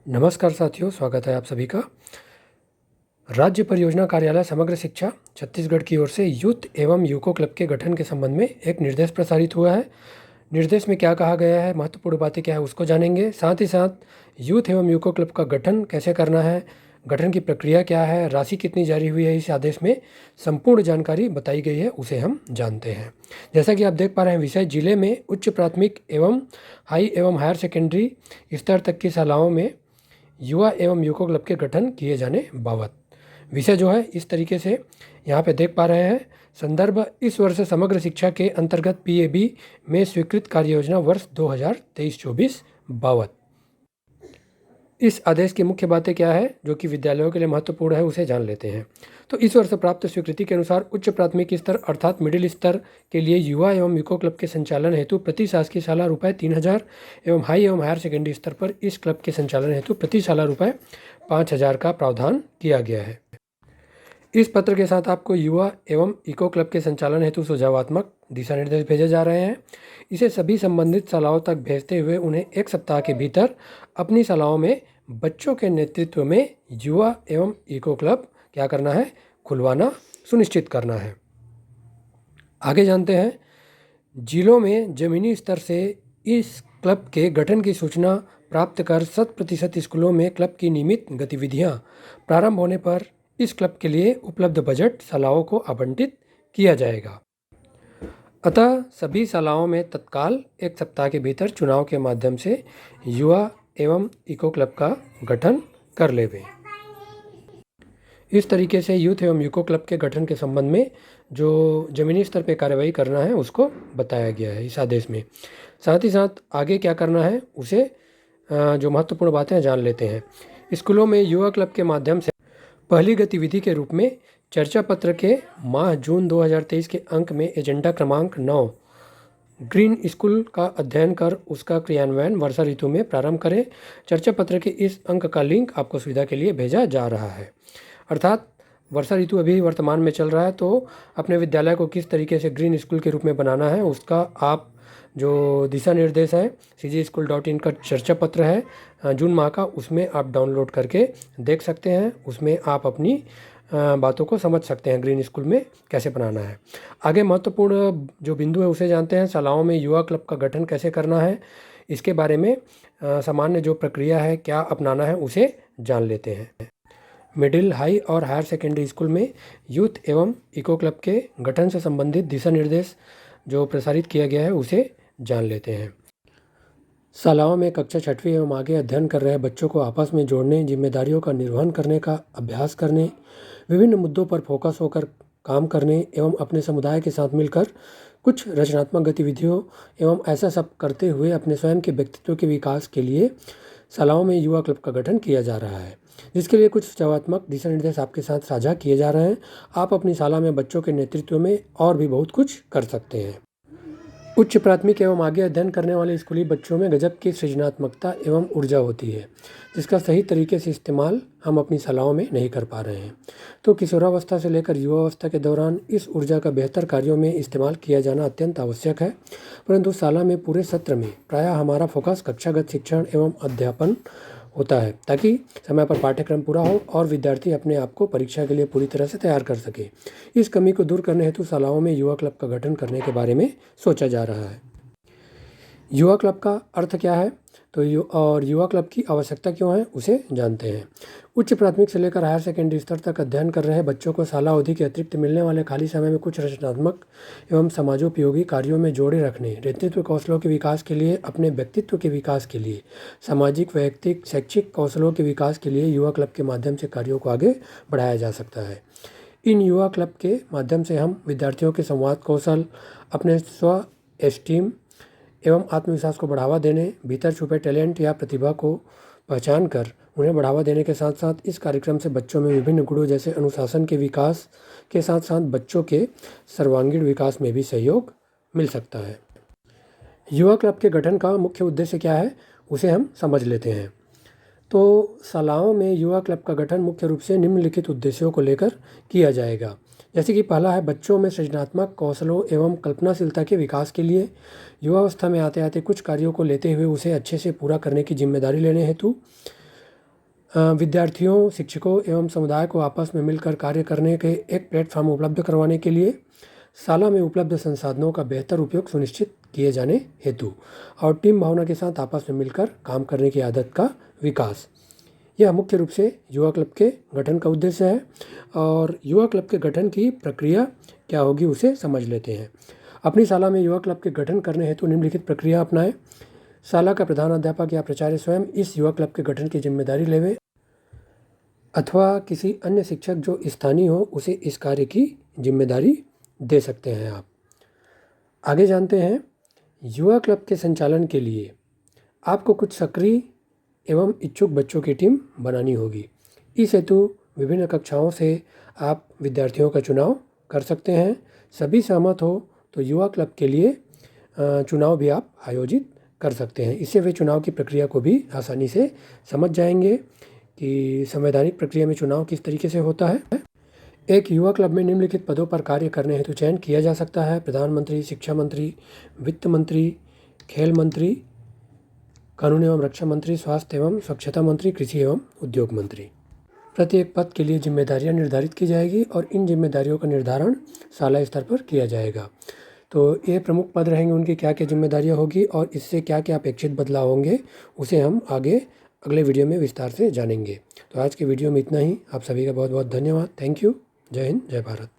नमस्कार साथियों, स्वागत है आप सभी का। राज्य परियोजना कार्यालय समग्र शिक्षा छत्तीसगढ़ की ओर से यूथ एवं यूको क्लब के गठन के संबंध में एक निर्देश प्रसारित हुआ है। निर्देश में क्या कहा गया है, महत्वपूर्ण बातें क्या है, उसको जानेंगे। साथ ही साथ यूथ एवं यूको क्लब का गठन कैसे करना है, गठन की प्रक्रिया क्या है, राशि कितनी जारी हुई है, इस आदेश में संपूर्ण जानकारी बताई गई है, उसे हम जानते हैं। जैसा कि आप देख पा रहे हैं, विषय जिले में उच्च प्राथमिक एवं हायर सेकेंडरी स्तर तक की शालाओं में युवा एवं यूको क्लब के गठन किए जाने बाबत विषय जो है इस तरीके से यहाँ पे देख पा रहे हैं। संदर्भ इस वर्ष समग्र शिक्षा के अंतर्गत पीएबी में स्वीकृत कार्य योजना वर्ष 2023-24 बाबत। इस आदेश की मुख्य बातें क्या है जो कि विद्यालयों के लिए महत्वपूर्ण है, उसे जान लेते हैं। तो इस वर्ष प्राप्त स्वीकृति के अनुसार उच्च प्राथमिक स्तर अर्थात मिडिल स्तर के लिए युवा एवं यूको क्लब के संचालन हेतु प्रति शासकीय शाला रुपये 3000 एवं हायर सेकेंडरी स्तर पर इस क्लब के संचालन हेतु प्रति शाला रुपये 5000 का प्रावधान किया गया है। इस पत्र के साथ आपको युवा एवं इको क्लब के संचालन हेतु सुझावात्मक दिशा निर्देश भेजे जा रहे हैं। इसे सभी संबंधित शालाओं तक भेजते हुए उन्हें 1 सप्ताह के भीतर अपनी शालाओं में बच्चों के नेतृत्व में युवा एवं इको क्लब क्या करना है, खुलवाना सुनिश्चित करना है। आगे जानते हैं, जिलों में जमीनी स्तर से इस क्लब के गठन की सूचना प्राप्त कर 100% स्कूलों में क्लब की नियमित गतिविधियां प्रारंभ होने पर इस क्लब के लिए उपलब्ध बजट शालाओं को आवंटित किया जाएगा। अतः सभी शालाओं में तत्काल 1 सप्ताह के भीतर चुनाव के माध्यम से युवा एवं इको क्लब का गठन कर लेवे। इस तरीके से यूथ एवं यूको क्लब के गठन के संबंध में जो ज़मीनी स्तर पर कार्रवाई करना है उसको बताया गया है इस आदेश में। साथ ही साथ आगे क्या करना है उसे जो महत्वपूर्ण बातें जान लेते हैं। स्कूलों में युवा क्लब के माध्यम से पहली गतिविधि के रूप में चर्चा पत्र के माह जून 2023 के अंक में एजेंडा क्रमांक 9 ग्रीन स्कूल का अध्ययन कर उसका क्रियान्वयन वर्षा ऋतु में प्रारंभ करें। चर्चा पत्र के इस अंक का लिंक आपको सुविधा के लिए भेजा जा रहा है। अर्थात वर्षा ऋतु अभी वर्तमान में चल रहा है, तो अपने विद्यालय को किस तरीके से ग्रीन स्कूल के रूप में बनाना है उसका आप जो दिशा निर्देश है cgschool.in का चर्चा पत्र है जून माह का, उसमें आप डाउनलोड करके देख सकते हैं। उसमें आप अपनी बातों को समझ सकते हैं ग्रीन स्कूल में कैसे बनाना है। आगे महत्वपूर्ण जो बिंदु है उसे जानते हैं। शालाओं में युवा क्लब का गठन कैसे करना है, इसके बारे में सामान्य जो प्रक्रिया है क्या अपनाना है उसे जान लेते हैं। मिडिल, हाई और हायर सेकेंडरी स्कूल में यूथ एवं इको क्लब के गठन से संबंधित दिशा निर्देश जो प्रसारित किया गया है उसे जान लेते हैं। शालाओं में कक्षा 6वीं एवं आगे अध्ययन कर रहे बच्चों को आपस में जोड़ने, जिम्मेदारियों का निर्वहन करने का अभ्यास करने, विभिन्न मुद्दों पर फोकस होकर काम करने एवं अपने समुदाय के साथ मिलकर कुछ रचनात्मक गतिविधियों एवं ऐसा सब करते हुए अपने स्वयं के व्यक्तित्व के विकास के लिए शालाओं में युवा क्लब का गठन किया जा रहा है, जिसके लिए कुछ सुझावात्मक दिशा निर्देश आपके साथ साझा किए जा रहे हैं। आप अपनी शाला में बच्चों के नेतृत्व में और भी बहुत कुछ कर सकते हैं। उच्च प्राथमिक एवं आगे अध्ययन करने वाले स्कूली बच्चों में गजब की सृजनात्मकता एवं ऊर्जा होती है, जिसका सही तरीके से इस्तेमाल हम अपनी शालाओं में नहीं कर पा रहे हैं। तो किशोरावस्था से लेकर युवावस्था के दौरान इस ऊर्जा का बेहतर कार्यों में इस्तेमाल किया जाना अत्यंत आवश्यक है। परंतु शाला में पूरे सत्र में प्रायः हमारा फोकस कक्षागत शिक्षण एवं अध्यापन होता है, ताकि समय पर पाठ्यक्रम पूरा हो और विद्यार्थी अपने आप को परीक्षा के लिए पूरी तरह से तैयार कर सके। इस कमी को दूर करने हेतु शालाओं में युवा क्लब का गठन करने के बारे में सोचा जा रहा है। युवा क्लब का अर्थ क्या है तो युवा क्लब की आवश्यकता क्यों है उसे जानते हैं। उच्च प्राथमिक से लेकर हायर सेकेंडरी स्तर तक अध्ययन कर रहे बच्चों को शाला अवधि के अतिरिक्त मिलने वाले खाली समय में कुछ रचनात्मक एवं समाजोपयोगी कार्यों में जोड़े रखने, नेतृत्व कौशलों के विकास के लिए, अपने व्यक्तित्व के विकास के लिए, सामाजिक, वैयक्तिक, शैक्षिक कौशलों के विकास के लिए युवा क्लब के माध्यम से कार्यों को आगे बढ़ाया जा सकता है। इन युवा क्लब के माध्यम से हम विद्यार्थियों के संवाद कौशल, अपने स्व एस्टीम एवं आत्मविश्वास को बढ़ावा देने, भीतर छुपे टैलेंट या प्रतिभा को पहचान कर उन्हें बढ़ावा देने के साथ साथ इस कार्यक्रम से बच्चों में विभिन्न गुणों जैसे अनुशासन के विकास के साथ साथ बच्चों के सर्वांगीण विकास में भी सहयोग मिल सकता है। युवा क्लब के गठन का मुख्य उद्देश्य क्या है उसे हम समझ लेते हैं। तो शालाओं में युवा क्लब का गठन मुख्य रूप से निम्नलिखित उद्देश्यों को लेकर किया जाएगा, जैसे कि पहला है बच्चों में सृजनात्मक कौशलों एवं कल्पनाशीलता के विकास के लिए युवावस्था में आते आते कुछ कार्यों को लेते हुए उसे अच्छे से पूरा करने की जिम्मेदारी लेने हेतु विद्यार्थियों, शिक्षकों एवं समुदाय को आपस में मिलकर कार्य करने के एक प्लेटफॉर्म उपलब्ध करवाने के लिए शाला में उपलब्ध संसाधनों का बेहतर उपयोग सुनिश्चित किए जाने हेतु और टीम भावना के साथ आपस में मिलकर काम करने की आदत का विकास, यह मुख्य रूप से युवा क्लब के गठन का उद्देश्य है। और युवा क्लब के गठन की प्रक्रिया क्या होगी उसे समझ लेते हैं। अपनी शाला में युवा क्लब के गठन करने हेतु निम्नलिखित प्रक्रिया अपनाएं। शाला का प्रधानाध्यापक या प्राचार्य स्वयं इस युवा क्लब के गठन की जिम्मेदारी लेवे अथवा किसी अन्य शिक्षक जो स्थानीय हो उसे इस कार्य की जिम्मेदारी दे सकते हैं आप। आगे जानते हैं, युवा क्लब के संचालन के लिए आपको कुछ सक्रिय एवं इच्छुक बच्चों की टीम बनानी होगी। इस हेतु विभिन्न कक्षाओं से आप विद्यार्थियों का चुनाव कर सकते हैं। सभी सहमत हो तो युवा क्लब के लिए चुनाव भी आप आयोजित कर सकते हैं। इससे वे चुनाव की प्रक्रिया को भी आसानी से समझ जाएंगे कि संवैधानिक प्रक्रिया में चुनाव किस तरीके से होता है। एक युवा क्लब में निम्नलिखित पदों पर कार्य करने हेतु चयन किया जा सकता है: प्रधानमंत्री, शिक्षा मंत्री, वित्त मंत्री, खेल मंत्री, कानून एवं रक्षा मंत्री, स्वास्थ्य एवं स्वच्छता मंत्री, कृषि एवं उद्योग मंत्री। प्रत्येक पद के लिए जिम्मेदारियां निर्धारित की जाएगी और इन जिम्मेदारियों का निर्धारण शाला स्तर पर किया जाएगा। तो ये प्रमुख पद रहेंगे, उनकी क्या क्या जिम्मेदारियां होगी और इससे क्या क्या अपेक्षित बदलाव होंगे उसे हम आगे अगले वीडियो में विस्तार से जानेंगे। तो आज के वीडियो में इतना ही। आप सभी का बहुत बहुत धन्यवाद। Thank you. जय हिंद, जय भारत।